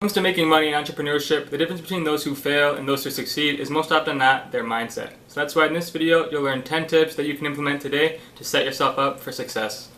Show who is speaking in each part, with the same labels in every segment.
Speaker 1: When it comes to making money in entrepreneurship, the difference between those who fail and those who succeed is most often not their mindset. So that's why in this video, you'll learn 10 tips that you can implement today to set yourself up for success.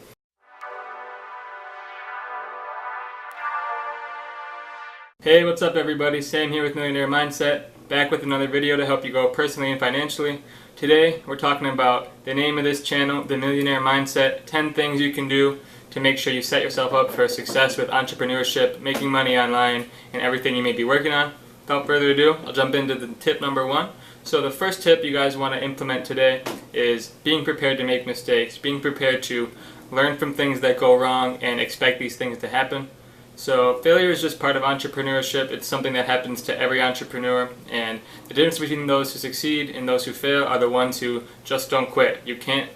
Speaker 1: Hey, what's up everybody? Sam here with Millionaire Mindset, back with another video to help you grow personally and financially. Today, we're talking about the name of this channel, the Millionaire Mindset, 10 things you can do to make sure you set yourself up for success with entrepreneurship, making money online, and everything you may be working on. Without further ado, I'll jump into the tip number one. So the first tip you guys want to implement today is being prepared to make mistakes, being prepared to learn from things that go wrong and expect these things to happen. So failure is just part of entrepreneurship. It's something that happens to every entrepreneur, and the difference between those who succeed and those who fail are the ones who just don't quit. You can't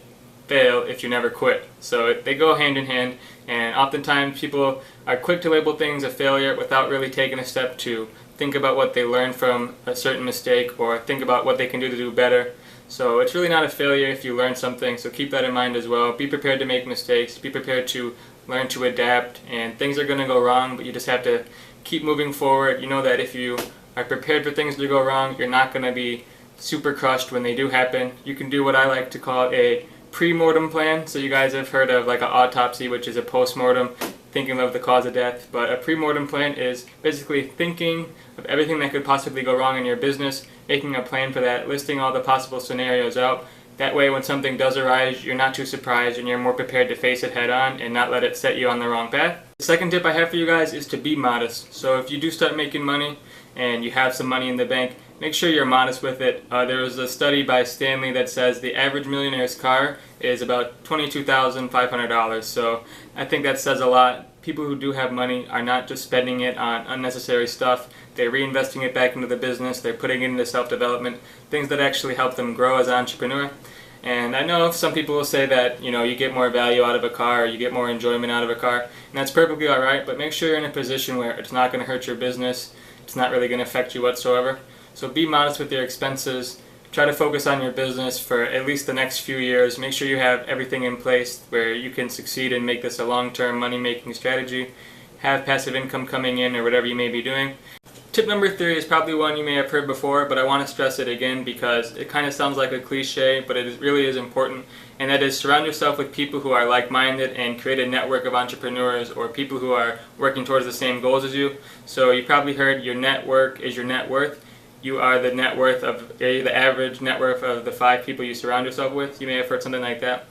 Speaker 1: fail if you never quit. So they go hand in hand, and oftentimes people are quick to label things a failure without really taking a step to think about what they learned from a certain mistake or think about what they can do to do better. So it's really not a failure if you learn something, so keep that in mind as well. Be prepared to make mistakes, be prepared to learn to adapt, and things are going to go wrong, but you just have to keep moving forward. You know that if you are prepared for things to go wrong, you're not going to be super crushed when they do happen. You can do what I like to call a pre-mortem plan. So you guys have heard of like an autopsy, which is a post-mortem, thinking of the cause of death. But a pre-mortem plan is basically thinking of everything that could possibly go wrong in your business, making a plan for that, listing all the possible scenarios out. That way when something does arise, you're not too surprised and you're more prepared to face it head on and not let it set you on the wrong path. The second tip I have for you guys is to be modest. So if you do start making money and you have some money in the bank, make sure you're modest with it. There was a study by Stanley that says the average millionaire's car is about $22,500. So I think that says a lot. People who do have money are not just spending it on unnecessary stuff. They're reinvesting it back into the business. They're putting it into self-development, things that actually help them grow as an entrepreneur. And I know some people will say that, you get more value out of a car, or you get more enjoyment out of a car, and that's perfectly alright, but make sure you're in a position where it's not going to hurt your business, it's not really going to affect you whatsoever. So be modest with your expenses. Try to focus on your business for at least the next few years. Make sure you have everything in place where you can succeed and make this a long-term money-making strategy. Have passive income coming in or whatever you may be doing. Tip number 3 is probably one you may have heard before, but I want to stress it again because it kind of sounds like a cliche, but it really is important, and that is surround yourself with people who are like-minded and create a network of entrepreneurs or people who are working towards the same goals as you. So you probably heard your network is your net worth. You are the net worth of the average net worth of the 5 people you surround yourself with. You may have heard something like that.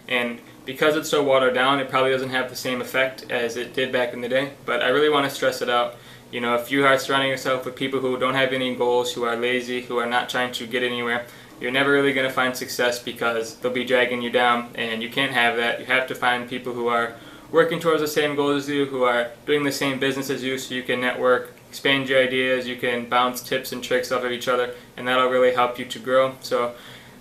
Speaker 1: And because it's so watered down, it probably doesn't have the same effect as it did back in the day. But I really want to stress it out. If you are surrounding yourself with people who don't have any goals, who are lazy, who are not trying to get anywhere, you're never really going to find success because they'll be dragging you down, and you can't have that. You have to find people who are working towards the same goals as you, who are doing the same business as you, so you can network, expand your ideas, you can bounce tips and tricks off of each other, and that'll really help you to grow. So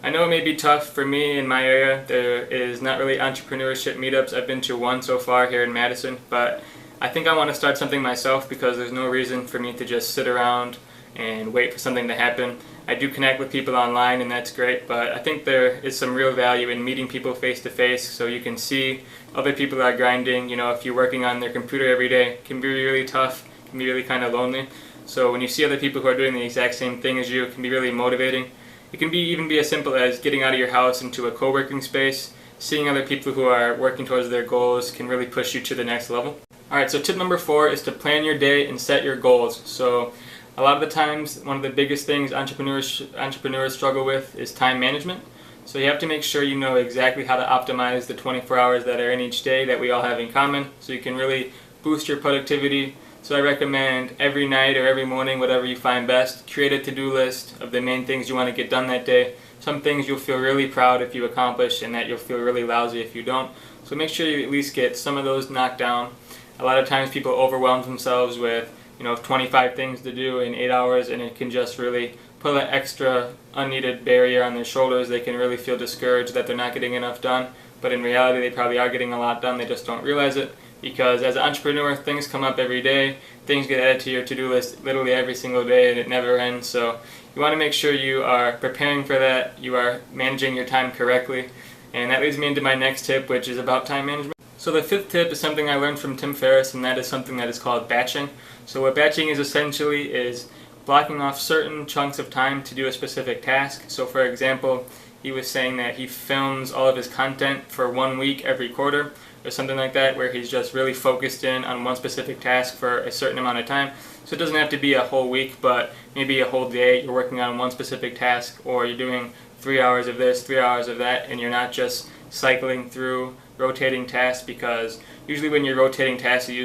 Speaker 1: I know it may be tough for me in my area. There is not really entrepreneurship meetups. I've been to one so far here in Madison, but I think I want to start something myself because there's no reason for me to just sit around and wait for something to happen. I do connect with people online and that's great, but I think there is some real value in meeting people face to face so you can see other people that are grinding. If you're working on their computer every day, it can be really tough, it can be really kind of lonely. So when you see other people who are doing the exact same thing as you, it can be really motivating. It can even be as simple as getting out of your house into a co-working space. Seeing other people who are working towards their goals can really push you to the next level. Alright, so tip number 4 is to plan your day and set your goals. So a lot of the times, one of the biggest things entrepreneurs struggle with is time management. So you have to make sure you know exactly how to optimize the 24 hours that are in each day that we all have in common, so you can really boost your productivity. So I recommend every night or every morning, whatever you find best, create a to-do list of the main things you want to get done that day. Some things you'll feel really proud if you accomplish, and that you'll feel really lousy if you don't. So make sure you at least get some of those knocked down. A lot of times people overwhelm themselves with 25 things to do in 8 hours, and it can just really put an extra unneeded barrier on their shoulders. They can really feel discouraged that they're not getting enough done, but in reality they probably are getting a lot done, they just don't realize it. Because as an entrepreneur, things come up every day, things get added to your to-do list literally every single day, and it never ends. So you want to make sure you are preparing for that, you are managing your time correctly. And that leads me into my next tip, which is about time management. So So the fifth tip is something I learned from Tim Ferriss, and that is something that is called batching. So what batching is essentially is blocking off certain chunks of time to do a specific task. So for example, he was saying that he films all of his content for 1 week every quarter or something like that, where he's just really focused in on one specific task for a certain amount of time. So it doesn't have to be a whole week, but maybe a whole day you're working on one specific task, or you're doing 3 hours of this, 3 hours of that, and you're not just cycling through rotating tasks, because usually when you're rotating tasks you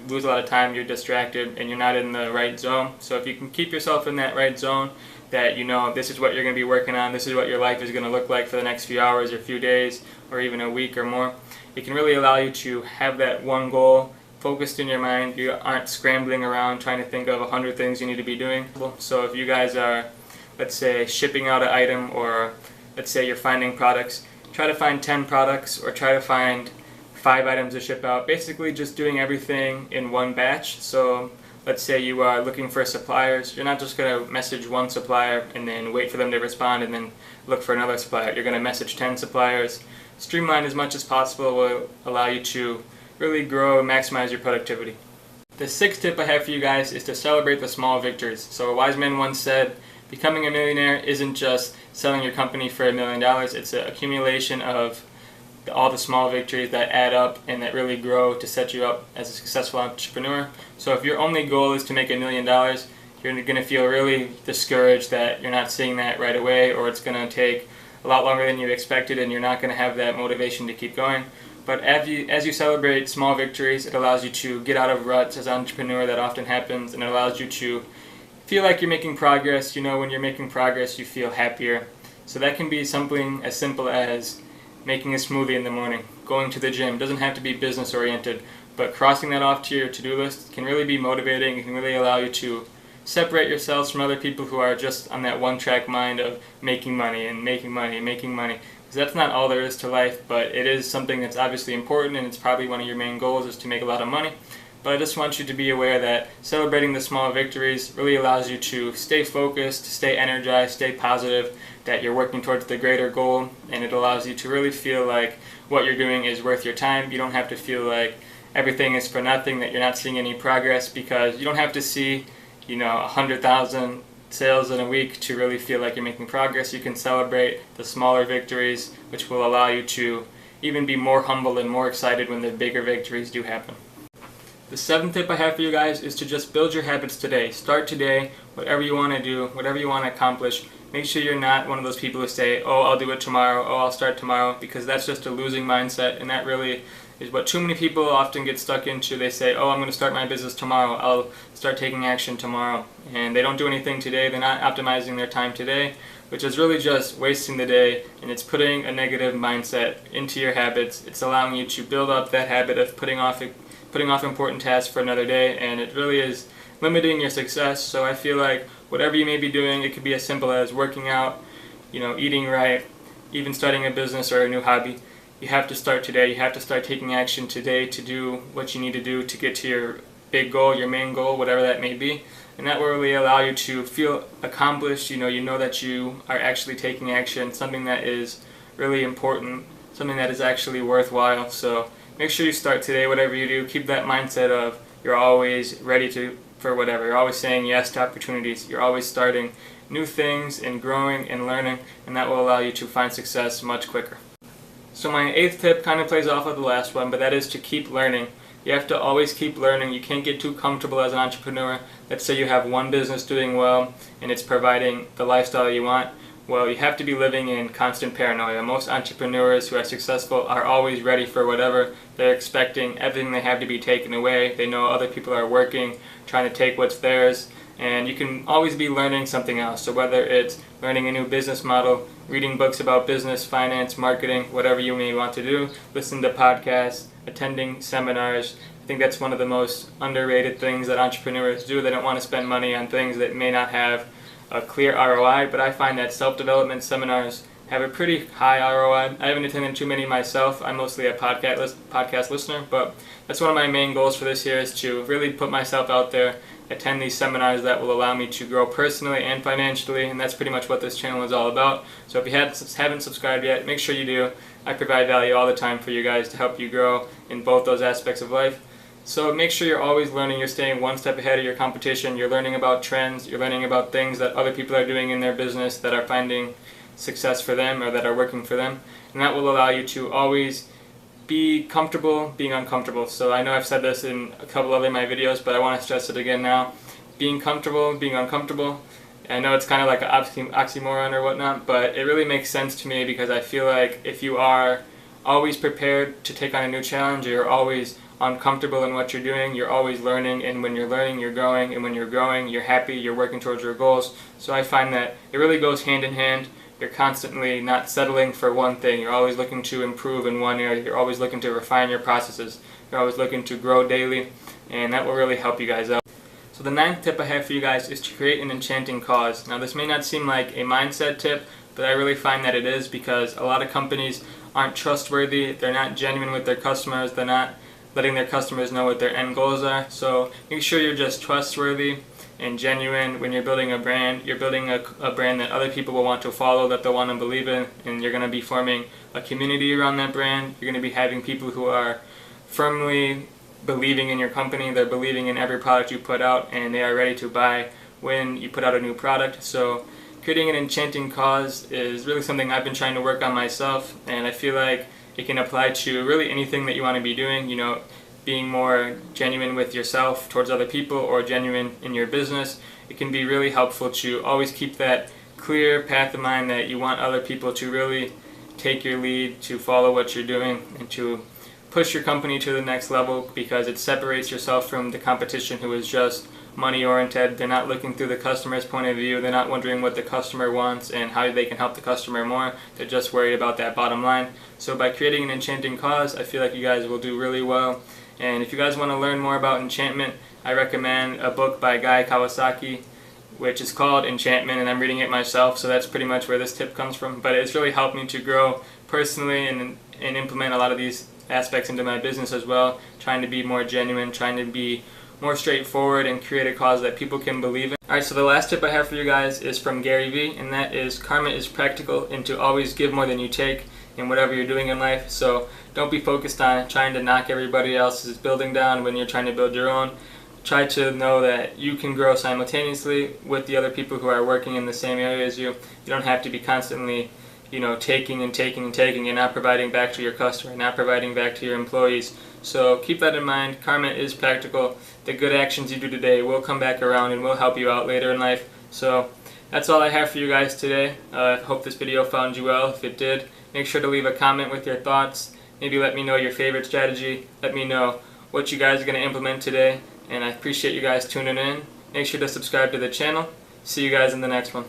Speaker 1: lose a lot of time, you're distracted, and you're not in the right zone. So if you can keep yourself in that right zone, that you know this is what you're going to be working on, this is what your life is going to look like for the next few hours or few days or even a week or more, it can really allow you to have that one goal focused in your mind. You aren't scrambling around trying to think of 100 things you need to be doing. So if you guys are, let's say, shipping out an item, or let's say you're finding products, try to find 10 products or try to find 5 items to ship out. Basically just doing everything in one batch. So let's say you are looking for suppliers, you're not just going to message one supplier and then wait for them to respond and then look for another supplier. You're going to message 10 suppliers. Streamline as much as possible will allow you to really grow and maximize your productivity. The sixth tip I have for you guys is to celebrate the small victories. So a wise man once said, becoming a millionaire isn't just selling your company for $1 million, it's an accumulation of all the small victories that add up and that really grow to set you up as a successful entrepreneur. So if your only goal is to make $1 million, you're going to feel really discouraged that you're not seeing that right away, or it's going to take a lot longer than you expected and you're not going to have that motivation to keep going. But as you celebrate small victories, it allows you to get out of ruts as an entrepreneur. That often happens, and it allows you to feel like you're making progress. You know, when you're making progress, you feel happier. So that can be something as simple as making a smoothie in the morning, going to the gym. It doesn't have to be business oriented, but crossing that off to your to-do list can really be motivating. It can really allow you to separate yourselves from other people who are just on that one-track mind of making money and making money and making money. Because that's not all there is to life, but it is something that's obviously important, and it's probably one of your main goals is to make a lot of money. But I just want you to be aware that celebrating the small victories really allows you to stay focused, stay energized, stay positive, that you're working towards the greater goal, and it allows you to really feel like what you're doing is worth your time. You don't have to feel like everything is for nothing, that you're not seeing any progress, because you don't have to see 100,000 sales in a week to really feel like you're making progress. You can celebrate the smaller victories, which will allow you to even be more humble and more excited when the bigger victories do happen. The seventh tip I have for you guys is to just build your habits today. Start today, whatever you want to do, whatever you want to accomplish. Make sure you're not one of those people who say, oh, I'll do it tomorrow, oh, I'll start tomorrow, because that's just a losing mindset, and that really is what too many people often get stuck into. They say, oh, I'm going to start my business tomorrow, I'll start taking action tomorrow, and they don't do anything today. They're not optimizing their time today, which is really just wasting the day, and it's putting a negative mindset into your habits. It's allowing you to build up that habit of putting off important tasks for another day, and it really is limiting your success. So I feel like whatever you may be doing, it could be as simple as working out, eating right, even starting a business or a new hobby. You have to start today. You have to start taking action today to do what you need to do to get to your big goal, your main goal, whatever that may be. And that will really allow you to feel accomplished. You know that you are actually taking action, something that is really important, something that is actually worthwhile. So make sure you start today, whatever you do. Keep that mindset of you're always ready for whatever. You're always saying yes to opportunities. You're always starting new things and growing and learning, and that will allow you to find success much quicker. So my eighth tip kind of plays off of the last one, but that is to keep learning. You have to always keep learning. You can't get too comfortable as an entrepreneur. Let's say you have one business doing well and it's providing the lifestyle you want. Well, you have to be living in constant paranoia. Most entrepreneurs who are successful are always ready for whatever. They're expecting everything they have to be taken away. They know other people are working, trying to take what's theirs. And you can always be learning something else. So whether it's learning a new business model, reading books about business, finance, marketing, whatever you may want to do, listen to podcasts, attending seminars. I think that's one of the most underrated things that entrepreneurs do. They don't want to spend money on things that may not have a clear ROI, but I find that self-development seminars have a pretty high ROI. I haven't attended too many myself. I'm mostly a podcast listener, but that's one of my main goals for this year, is to really put myself out there attend these seminars that will allow me to grow personally and financially, and that's pretty much what this channel is all about. So if you haven't subscribed yet, make sure you do. I provide value all the time for you guys to help you grow in both those aspects of life. So make sure you're always learning, you're staying one step ahead of your competition, you're learning about trends, you're learning about things that other people are doing in their business that are finding success for them or that are working for them, and that will allow you to always be comfortable being uncomfortable. So I know I've said this in a couple other of my videos, but I want to stress it again now. Being comfortable being uncomfortable. I know it's kind of like an oxymoron or whatnot, but it really makes sense to me, because I feel like if you are always prepared to take on a new challenge, you're always uncomfortable in what you're doing, you're always learning, and when you're learning, you're growing, and when you're growing, you're happy, you're working towards your goals. So I find that it really goes hand in hand. You're constantly not settling for one thing. You're always looking to improve in one area. You're always looking to refine your processes. You're always looking to grow daily, and that will really help you guys out. So the 9th tip I have for you guys is to create an enchanting cause. Now this may not seem like a mindset tip, but I really find that it is, because a lot of companies aren't trustworthy. They're not genuine with their customers. They're not letting their customers know what their end goals are. So make sure you're just trustworthy and genuine when you're building a brand. You're building a brand that other people will want to follow, that they'll want to believe in, and you're going to be forming a community around that brand. You're going to be having people who are firmly believing in your company. They're believing in every product you put out, and they are ready to buy when you put out a new product. So creating an enchanting cause is really something I've been trying to work on myself, and I feel like it can apply to really anything that you want to be doing. You know, being more genuine with yourself towards other people, or genuine in your business. It can be really helpful to always keep that clear path of mind that you want other people to really take your lead, to follow what you're doing, and to push your company to the next level, because it separates yourself from the competition who is just money oriented. They're not looking through the customer's point of view. They're not wondering what the customer wants and how they can help the customer more. They're just worried about that bottom line. So by creating an enchanting cause, I feel like you guys will do really well. And if you guys want to learn more about enchantment, I recommend a book by Guy Kawasaki, which is called Enchantment, and I'm reading it myself, so that's pretty much where this tip comes from. But it's really helped me to grow personally and implement a lot of these aspects into my business as well, trying to be more genuine, trying to be more straightforward, and create a cause that people can believe in. Alright, so the last tip I have for you guys is from Gary Vee, and that is karma is practical, and to always give more than you take in whatever you're doing in life. So don't be focused on trying to knock everybody else's building down when you're trying to build your own. Try to know that you can grow simultaneously with the other people who are working in the same area as you. You don't have to be constantly, taking and taking and taking and not providing back to your customer, not providing back to your employees. So keep that in mind. Karma is practical. The good actions you do today will come back around and will help you out later in life. So that's all I have for you guys today. I hope this video found you well. If it did, make sure to leave a comment with your thoughts. Maybe let me know your favorite strategy. Let me know what you guys are going to implement today. And I appreciate you guys tuning in. Make sure to subscribe to the channel. See you guys in the next one.